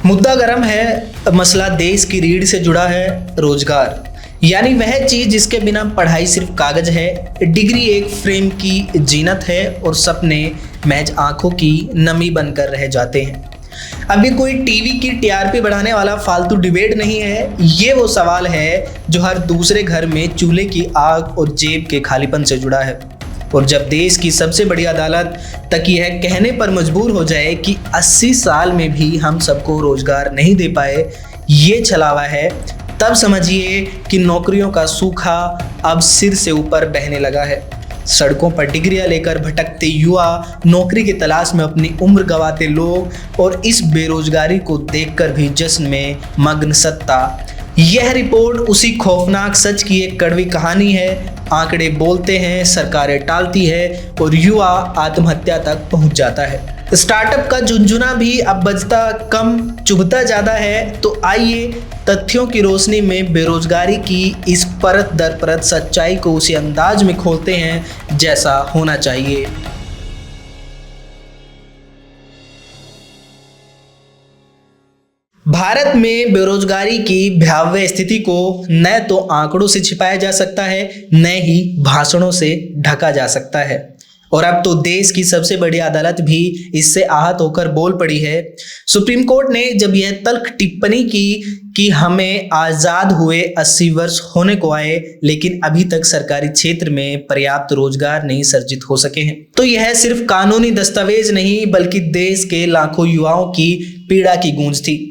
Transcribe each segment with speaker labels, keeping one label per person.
Speaker 1: मुद्दा गर्म है, मसला देश की रीढ़ से जुड़ा है, रोजगार। यानी वह चीज जिसके बिना पढ़ाई सिर्फ कागज है, डिग्री एक फ्रेम की जीनत है और सपने महज आंखों की नमी बनकर रह जाते हैं। अब ये कोई टीवी की टीआरपी बढ़ाने वाला फालतू डिबेट नहीं है, ये वो सवाल है जो हर दूसरे घर में चूल्हे की आग और जेब के खालीपन से जुड़ा है। और जब देश की सबसे बड़ी अदालत तक यह कहने पर मजबूर हो जाए कि 80 साल में भी हम सबको रोजगार नहीं दे पाए, ये छलावा है, तब समझिए कि नौकरियों का सूखा अब सिर से ऊपर बहने लगा है। सड़कों पर डिग्रियां लेकर भटकते युवा, नौकरी की तलाश में अपनी उम्र गंवाते लोग और इस बेरोजगारी को देखकर भी जश्न में मग्न सत्ता। यह रिपोर्ट उसी खौफनाक सच की एक कड़वी कहानी है। आंकड़े बोलते हैं, सरकारें टालती है और युवा आत्महत्या तक पहुंच जाता है। स्टार्टअप का झुंझुना भी अब बजता कम, चुभता ज्यादा है। तो आइए तथ्यों की रोशनी में बेरोजगारी की इस परत दर परत सच्चाई को उसी अंदाज में खोलते हैं जैसा होना चाहिए। भारत में बेरोजगारी की भयावह स्थिति को न तो आंकड़ों से छिपाया जा सकता है, न ही भाषणों से ढका जा सकता है। और अब तो देश की सबसे बड़ी अदालत भी इससे आहत होकर बोल पड़ी है। सुप्रीम कोर्ट ने जब यह तल्ख टिप्पणी की कि हमें आजाद हुए 80 वर्ष होने को आए, लेकिन अभी तक सरकारी क्षेत्र में पर्याप्त रोजगार नहीं सर्जित हो सके हैं, तो यह सिर्फ कानूनी दस्तावेज नहीं बल्कि देश के लाखों युवाओं की पीड़ा की गूंज थी।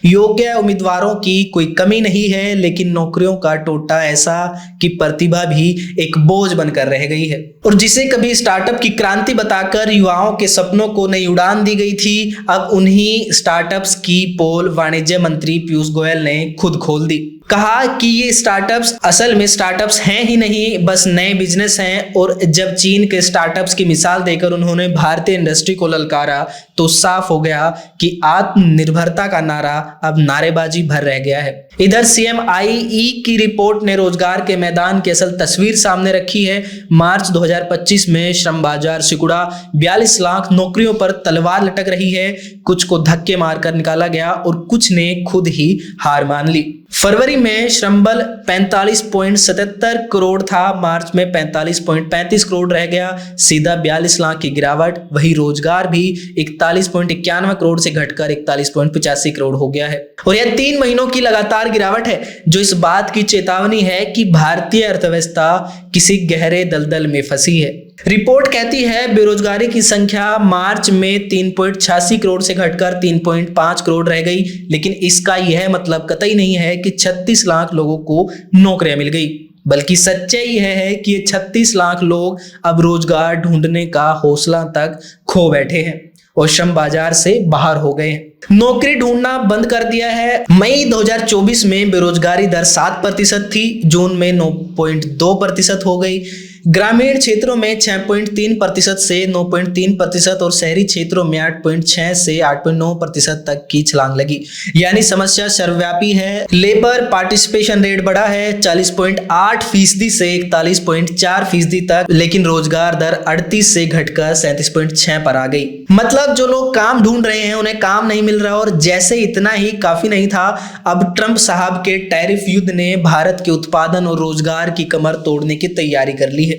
Speaker 1: योग्य उम्मीदवारों की कोई कमी नहीं है, लेकिन नौकरियों का टोटा ऐसा कि प्रतिभा भी एक बोझ बनकर रह गई है। और जिसे कभी स्टार्टअप की क्रांति बताकर युवाओं के सपनों को नई उड़ान दी गई थी, अब उन्हीं स्टार्टअप्स की पोल वाणिज्य मंत्री पीयूष गोयल ने खुद खोल दी। कहा कि ये स्टार्टअप्स असल में स्टार्टअप्स हैं ही नहीं, बस नए बिजनेस हैं। और जब चीन के स्टार्टअप्स की मिसाल देकर उन्होंने भारतीय इंडस्ट्री को ललकारा, तो साफ हो गया कि आत्मनिर्भरता का नारा अब नारेबाजी भर रह गया है। इधर CMIE की रिपोर्ट ने रोजगार के मैदान की असल तस्वीर सामने रखी है। मार्च 2025 में श्रम बाजार सिकुड़ा, 42 लाख नौकरियों पर तलवार लटक रही है। कुछ को धक्के मारकर निकाला गया और कुछ ने खुद ही हार मान ली। फरवरी में श्रम बल 45.77 करोड़ था, मार्च में 45.35 करोड़ रह गया, सीधा 42 लाख की गिरावट। वही रोजगार भी 41.91 करोड़ से घटकर 41.85 करोड़ हो गया है। और यह 3 महीनों की लगातार गिरावट है, जो इस बात की चेतावनी है कि भारतीय अर्थव्यवस्था किसी गहरे दलदल में फंसी है। रिपोर्ट कहती है बेरोजगारी की संख्या मार्च में 3.86 करोड़ से घटकर 3.5 करोड़ रह गई, लेकिन इसका यह मतलब कतई नहीं है कि 36 लाख लोगों को नौकरियां मिल गई, बल्कि सच्चाई यह है कि ये 36 लाख लोग अब रोजगार ढूंढने का हौसला तक खो बैठे हैं और श्रम बाजार से बाहर हो गए हैं, नौकरी ढूंढना बंद कर दिया है। मई 2024 में बेरोजगारी दर 7% थी, जून में 9.2% हो गई। ग्रामीण क्षेत्रों में 6.3% से 9.3% और शहरी क्षेत्रों में 8.6 से 8.9% तक की छलांग लगी। यानी समस्या सर्वव्यापी है। लेबर पार्टिसिपेशन रेट बढ़ा है 40.8% से 41.4% तक, लेकिन रोजगार दर 38 से घटकर 37.6 पर आ गई। मतलब जो लोग काम ढूंढ रहे हैं उन्हें काम नहीं मिल रहा। और जैसे इतना ही काफी नहीं था, अब ट्रंप साहब के टैरिफ युद्ध ने भारत के उत्पादन और रोजगार की कमर तोड़ने की तैयारी कर ली है।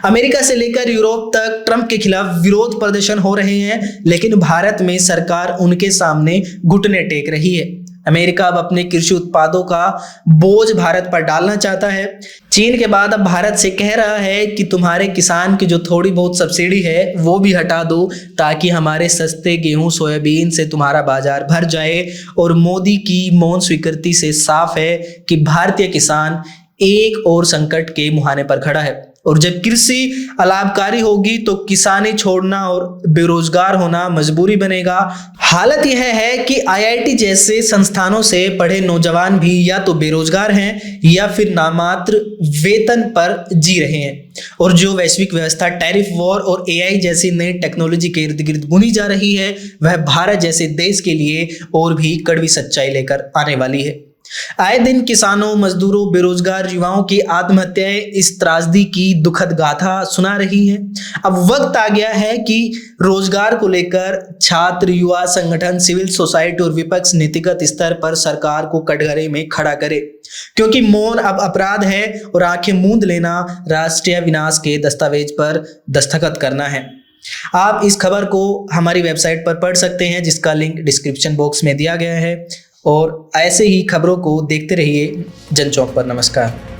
Speaker 1: अमेरिका से लेकर यूरोप तक ट्रंप के खिलाफ विरोध प्रदर्शन हो रहे हैं, लेकिन भारत में सरकार उनके सामने घुटने टेक रही है। अमेरिका अब अपने कृषि उत्पादों का बोझ भारत पर डालना चाहता है। चीन के बाद अब भारत से कह रहा है कि तुम्हारे किसान की जो थोड़ी बहुत सब्सिडी है वो भी हटा दो, ताकि हमारे सस्ते गेहूं सोयाबीन से तुम्हारा बाजार भर जाए। और मोदी की मौन स्वीकृति से साफ है कि भारतीय किसान एक और संकट के मुहाने पर खड़ा है। और जब कृषि अलाभकारी होगी तो किसानी छोड़ना और बेरोजगार होना मजबूरी बनेगा। हालत यह है कि IIT जैसे संस्थानों से पढ़े नौजवान भी या तो बेरोजगार हैं या फिर नामात्र वेतन पर जी रहे हैं। और जो वैश्विक व्यवस्था टैरिफ वॉर और AI जैसी नई टेक्नोलॉजी के इर्द गिर्द बुनी जा रही है, वह भारत जैसे देश के लिए और भी कड़वी सच्चाई लेकर आने वाली है। आए दिन किसानों, मजदूरों, बेरोजगार युवाओं की आत्महत्याएं इस त्रासदी की दुखद गाथा सुना रही हैं। अब वक्त आ गया है कि रोजगार को लेकर छात्र, युवा संगठन, सिविल सोसाइटी और विपक्ष नीतिगत स्तर पर सरकार को कटघरे में खड़ा करे, क्योंकि मौन अब अपराध है और आंखें मूंद लेना राष्ट्रीय विनाश के दस्तावेज पर दस्तखत करना है। आप इस खबर को हमारी वेबसाइट पर पढ़ सकते हैं, जिसका लिंक डिस्क्रिप्शन बॉक्स में दिया गया है। और ऐसे ही खबरों को देखते रहिए जनचौक पर। नमस्कार।